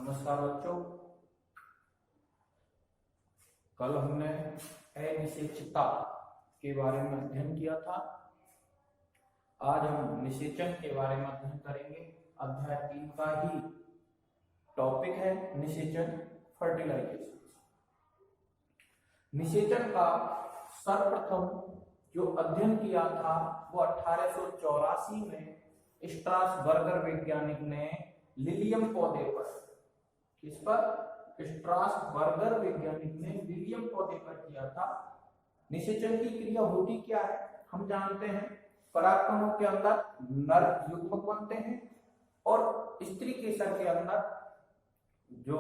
नमस्कार बच्चों, कल हमने अनिषेचता के बारे में अध्ययन किया था। आज हम निषेचन के बारे में अध्ययन करेंगे। अध्याय 3 का ही टॉपिक है निषेचन, फर्टिलाइजेशन। निषेचन का सर्वप्रथम जो अध्ययन किया था वो 1884 में स्ट्रासबर्गर वैज्ञानिक ने लिलियम पौधे पर, किस पर? स्ट्रासबर्गर वैज्ञानिक ने लिलियम पौधे पर किया था। निषेचन की क्रिया होती क्या है हम जानते हैं। परागकणों के अंदर नर युग्मक बनते हैं और स्त्री केसर के अंदर जो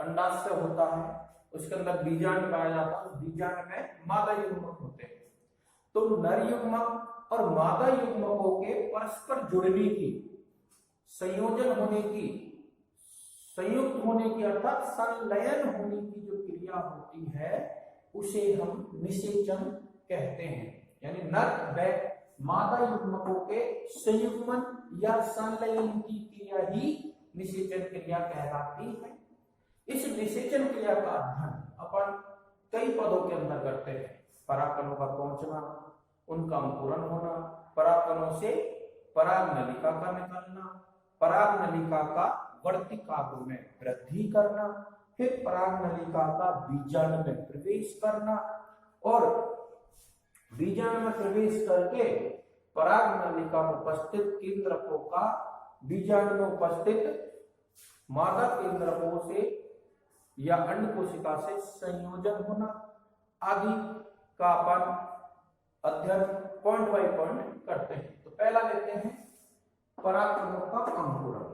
अंडाशय होता है उसके अंदर बीजांड पाया जाता है। उस बीजांड में मादा युग्मक होते हैं। तो नर युग्मक और मादा युग्मकों के परस्पर जुड़ने की, संयोजन होने की, संयुक्त होने की अर्थात संलयन होने की जो क्रिया होती है उसे हम निषेचन कहते हैं। यानी नर व मादा युग्मकों के संयुग्मन या संलयन की क्रिया ही निषेचन क्रिया कहलाती है। इस निषेचन क्रिया का अध्ययन अपन कई पदों के अंदर करते हैं। परागकणों का पहुंचना, उनका अंकुरन होना, परागकणों से पराग नलिका का निकलना, पराग नलिका का वर्तिकाग्र में वृद्धि करना, फिर पराग नलिका का बीजांड में प्रवेश करना और बीजांड में प्रवेश करके पराग नलिका में उपस्थित केंद्रकों का बीजांड में उपस्थित मादा केंद्रकों से या अंड कोशिका से संयोजन होना आदि का अपन अध्ययन पॉइंट बाय पॉइंट करते हैं। तो पहला लेते हैं परागकणों का अंकुरन।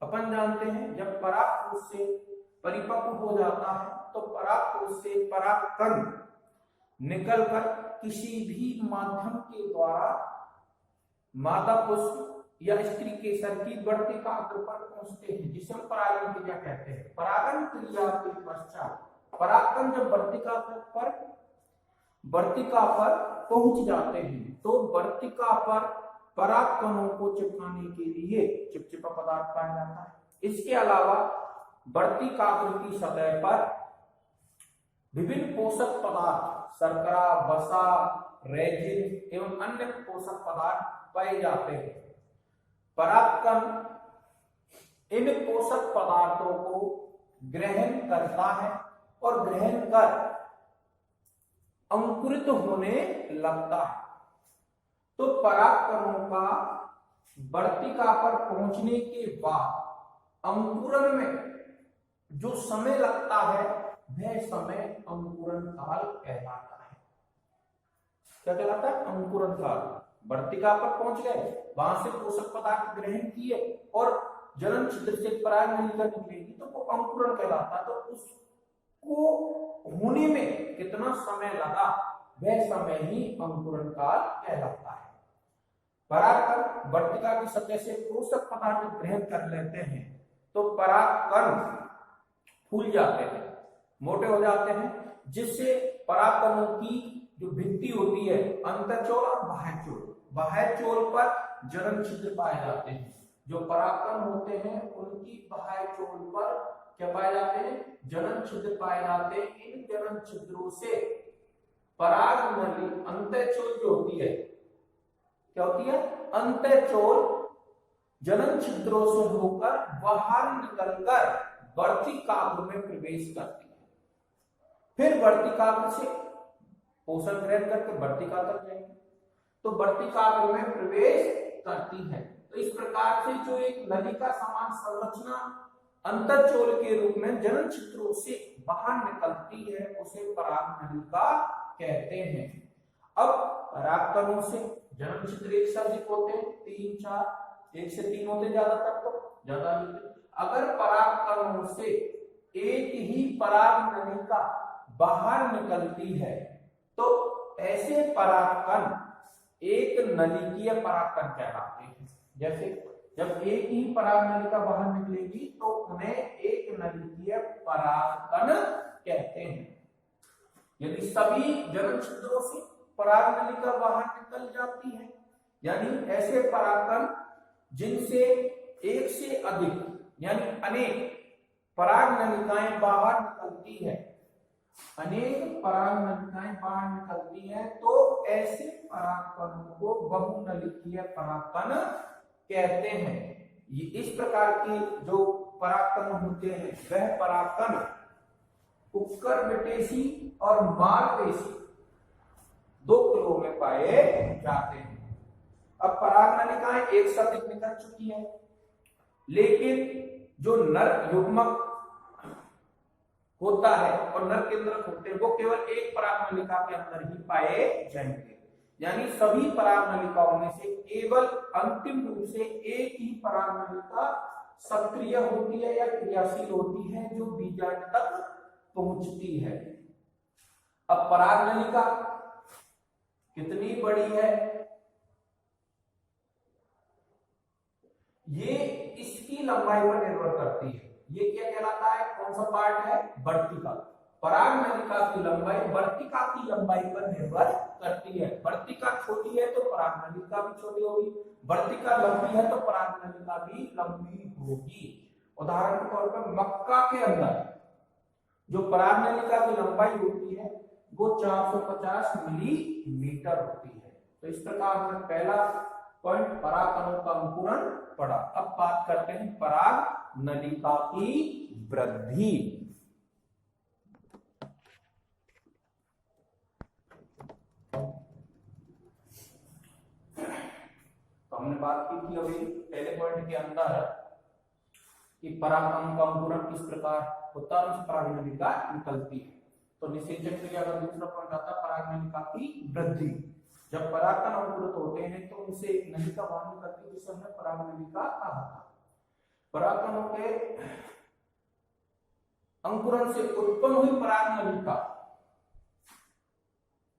अपन जानते हैं जब परागकोश से परिपक्व हो जाता है तो परागकोश से परागकण निकलकर किसी भी माध्यम के द्वारा मादा पुष्प या स्त्री केसर की वर्तिकाग्र पर पहुंचते हैं, जिसे हम परागन क्रिया कहते हैं। परागन क्रिया के पश्चात परागकण जब वर्तिका पर पहुंच जाते हैं तो वर्तिका पर परागकणों को चिपकाने के लिए चिपचिपा पदार्थ पाया जाता है। इसके अलावा वर्तिकाग्र की सतह पर विभिन्न पोषक पदार्थ, शर्करा, वसा, रेजिन एवं अन्य पोषक पदार्थ पाए जाते हैं। परागकण इन पोषक पदार्थों को ग्रहण करता है और ग्रहण कर अंकुरित होने लगता है। तो परागकणों का वर्तिका पर पहुंचने के बाद अंकुरन में जो समय लगता है वह समय अंकुरन काल कहलाता है। क्या कहलाता है? अंकुरन काल। वर्तिका पर पहुंच गए, वहां से पोषक पदार्थ ग्रहण किए और जनन छिद्र से पराग नलिका निकलेगी तो वो अंकुरन कहलाता है। तो उसको होने में कितना समय लगा वह समय ही अंकुरन काल कहलाता है। परागकण वर्तिका की सतह से पोषक पदार्थ ग्रहण कर लेते हैं तो परागकण फूल जाते हैं, मोटे हो जाते हैं, जिससे परागकणों की जो भित्ति होती है अंतःचोल और बाह्य चोल पर जनन छिद्र पाए जाते हैं। जो परागकण होते हैं उनकी बाह्य चोल पर क्या पाए जाते हैं? जनन छिद्र पाए जाते हैं। इन जनन छिद्रों से पराग नली अंतःचोल जो होती है, क्या होती है? अंतःचोल जनन छिद्रों से होकर बाहर निकलकर वर्तिकाग्र में प्रवेश करती है। फिर वर्तिकाग्र से पोषण ग्रहण करके वर्तिका तक जाएंगे तो वर्तिकाग्र में प्रवेश करती है। तो इस प्रकार से जो एक नलिका समान संरचना अंतःचोल के रूप में जनन छिद्रों से बाहर निकलती है उसे पराग नलिका कहते हैं। अब परागकणों से जनन छिद्र एक सर्जित होते हैं, 3, 4, 1 से 3 होते ज्यादातर, तो ज्यादा होते। अगर परागकणों से एक ही पराग नलिका बाहर निकलती है तो ऐसे परागकण एक नलिकीय परागकण कहलाते हैं। जैसे जब एक ही पराग नलिका बाहर निकलेगी तो उन्हें एक नलिकीय परागकण कहते हैं। यदि सभी जनन छिद्रों से पराग नलिका बाहर निकल जाती है, यानी ऐसे परागकण जिनसे एक से अधिक यानी अनेक पराग नलिकाएं बाहर निकलती है, अनेक पराग नलिकाएं बाहर निकलती हैं, तो ऐसे परागकणों को बहुनलिकीय परागकण कहते हैं। ये इस प्रकार की जो परागकण होते हैं वह परागकण कुक्कुरबिटेसी और मालवेसी 2 कुलों में पाए जाते हैं। अब पराग नलिकाएं एक साथ निकल चुकी है, लेकिन जो नर युग्मक होता है और नर केंद्रक होते हैं वो केवल एक पराग नलिका के अंदर ही पाए जाएंगे। यानी सभी पराग नलिकाओं में से केवल अंतिम रूप से एक ही पराग नलिका सक्रिय होती है या क्रियाशील होती है जो बीजांड तक पहुंचती है। अब पराग नलिका कितनी बड़ी है, ये इसकी लंबाई पर निर्भर करती है। ये क्या कहलाता है, कौन सा पार्ट है, वर्तिका। पराग नलिका की लंबाई वर्तिका की लंबाई पर निर्भर करती है। वर्तिका छोटी है तो पराग नलिका भी छोटी होगी, वर्तिका लंबी है तो पराग नलिका भी लंबी होगी। उदाहरण के तौर पर मक्का के अंदर जो पराग नलिका की लंबाई होती है वो 450 मिलीमीटर होती है। तो इस प्रकार हमने पहला पॉइंट परागकणों का अंकुरण पढ़ा। अब बात करते हैं पराग नलिका की वृद्धि। तो हमने बात की थी अभी पहले पॉइंट के अंदर कि परागकणों का अंकुरण किस प्रकार होता है, उस पराग नलिका निकलती है। तो निषेचन क्रिया का दूसरा पॉइंट आता है पराग नलिका की वृद्धि। जब परागकण अंकुरित होते हैं तो उनसे एक नलिका बाहर निकलती है जिसे हमने पराग नलिका कहा था। परागकणों के अंकुरण से उत्पन्न हुई पराग नलिका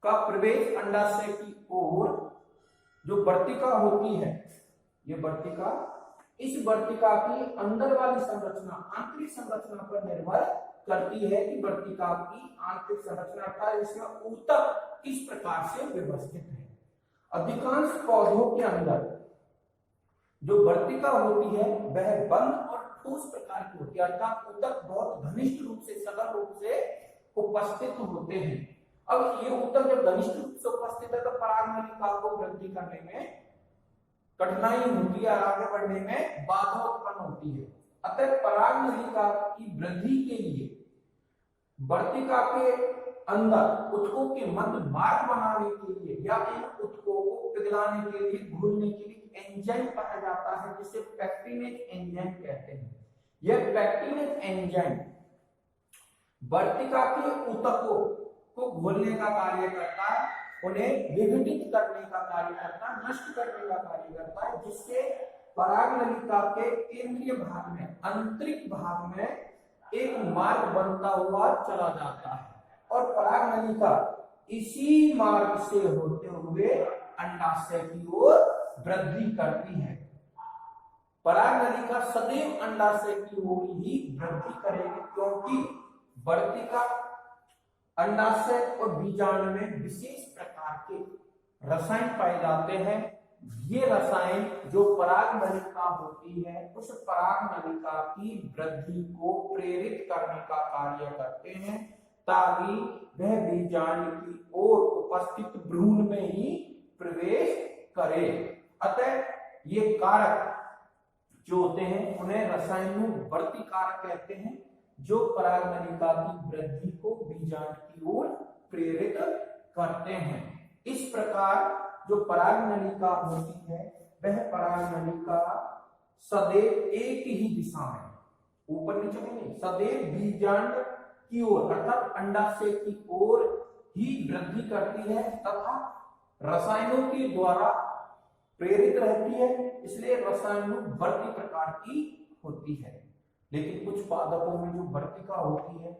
का प्रवेश अंडाशय की ओर जो वर्तिका होती है, ये वर्तिका, इस वर्तिका की अंदर वाली संरचना, आंतरिक संरचना पर निर्भर करती है कि वर्तिका की आंतरिक संरचना का इसमें ऊतक किस प्रकार से व्यवस्थित है। अधिकांश पौधों के अंदर जो वर्तिका होती है वह बंद और ठोस प्रकार की होती है, अर्थात ऊतक बहुत घनिष्ठ रूप से, सघन रूप से उपस्थित होते हैं। अब ये ऊतक जब घनिष्ठ रूप से उपस्थित है तो पराग नलिका को वृद्धि करने में कठिनाई होती है, आगे बढ़ने में बाधा उत्पन्न होती है। अतः पराग नलिका की वृद्धि के लिए वर्तिका के अंदर ऊतकों के मध्य मार्ग बनाने के लिए या इन ऊतकों को पिघलाने के लिए, घुलने के लिए एंजाइम पाया जाता है जिसे पैक्टिनेज एंजाइम कहते हैं। यह पैक्टिनेज एंजाइम वर्तिका के ऊतकों को घोलने का कार्य करता है, उन्हें विघटित करने का कार्य करता है, नष्ट करने का कार्य करता है, जिससे पराग नलिका के केंद्रीय भाग में, आंतरिक भाग में एक मार्ग बनता हुआ चला जाता है और पराग नलिका इसी मार्ग से होते हुए अंडाशय की ओर वृद्धि करती है। पराग नलिका सदैव अंडाशय की ओर ही वृद्धि करेगी क्योंकि वर्तिका, अंडाशय और बीजाणु में विशेष प्रकार के रसायन पाए जाते हैं। ये रसायन जो पराग नलिका होती है उस पराग नलिका की वृद्धि को प्रेरित करने का कार्य करते हैं ताकि वह बीजाणु की ओर उपस्थित भ्रूण में ही प्रवेश करे। अतः ये कारक जो होते हैं उन्हें रसायनोवर्ती कारक कहते हैं जो पराग नलिका की वृद्धि को बीजाणु की ओर प्रेरित करते हैं। इस प्रकार जो पराग नलिका होती है वह पराग नलिका सदैव एक ही दिशा में, ऊपर नीचे नहीं, सदैव बीजांड की ओर अर्थात अंडाशय की ओर ही वृद्धि करती है तथा रसायनों के द्वारा प्रेरित रहती है, इसलिए रसायनोवर्ती प्रकार की होती है। लेकिन कुछ पादपों में जो वर्तिका होती है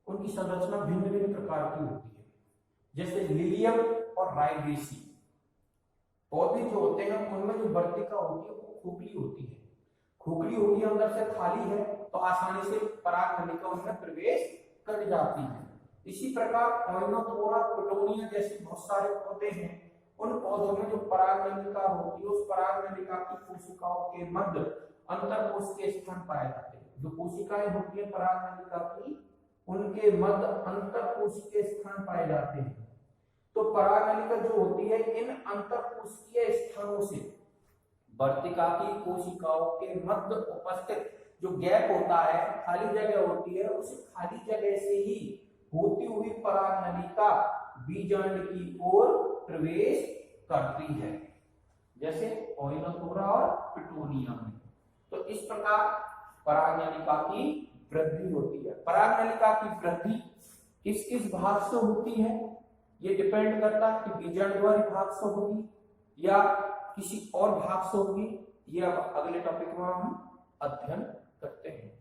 उनकी संरचना भिन्न भिन्न प्रकार की होती है, जैसे लिलियम और राइवेसी पौधे जो होते हैं उनमें जो वर्तिका होती है वो खोखली होती है। खोखली होती है, अंदर से खाली है तो आसानी से पराग नलिका उनमें प्रवेश कर जाती है। इसी प्रकार ओइनोथोरा, पिटोनिया जैसे बहुत सारे पौधे हैं, उन पौधों में जो पराग नलिका होती है उस पराग नलिका की कोशिकाओं के मध्य अंतरकोशिकीय स्थान पाए जाते हैं। जो कोशिकाएं होती है परागनलिका की, उनके मध्य अंतरकोशिकीय स्थान पाए जाते हैं। तो परागनलिका जो होती है इन अंतरकोशिकीय स्थानों से वर्तिका की कोशिकाओं के मध्य उपस्थित जो गैप होता है, खाली जगह होती है, उस खाली जगह से ही होती हुई परागनलिका बीजांड की ओर प्रवेश करती है, जैसे ओइनोथोरा और पिटोनिया में। तो इस प्रकार परागनलिका की वृद्धि होती है। परागनलिका की वृद्धि किस किस भाग से होती है, ये डिपेंड करता है कि बीजांडद्वारी भाग से होगी या किसी और भाग से होगी। ये अब अगले टॉपिक में हम अध्ययन करते हैं।